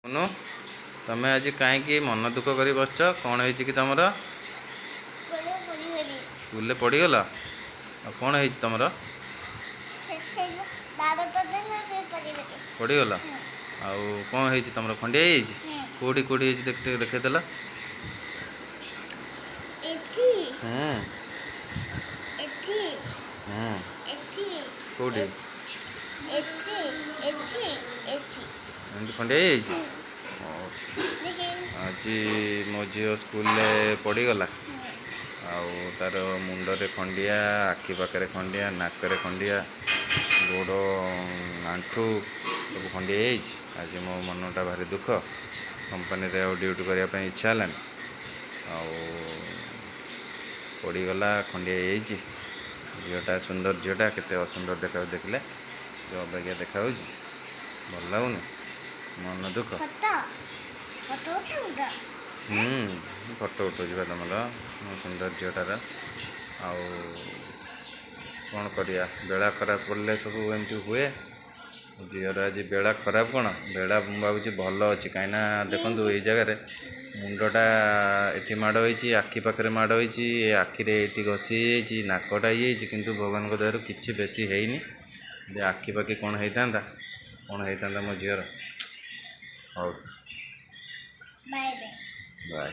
मनु तमें आज कहीं मन दुख कर बसच कौन है कि तुम स्कूल पड़गला कौन है तुम पड़गला आउ कौन है तुम खंडिया कौटी कौटी देखेदेला कौटी खंडिया आज मो झी स्कूल पड़गला तार मुंडरे खंडिया आखि पाखे खंडिया नाकरे खंडिया गोड़ आंठू सब खंडिया आज मो मनटा भारी दुख कंपनी रे ड्यूटी करने इच्छा है पड़गला खंडिया झीटा सुंदर झीटा केते असुंदर देखा देखले जो अबाग्या देखा भल लगुनि मन दुख फटो उठो तुम सुंदर झीटार आउ कौन करिया बेला खराब पड़े सब एमती हुए झीर आज बेला खराब कौन बेला भावी भल अच्छी कहीं देखो ये जगार मुंडटा ये माड़ होती आखि पाखे माड़ होती आखिरे ये घसी नाकटा ये किंतु भगवान दयार कि बेसी है आखि पाखि कौन होता मो झीर। हाँ बाय।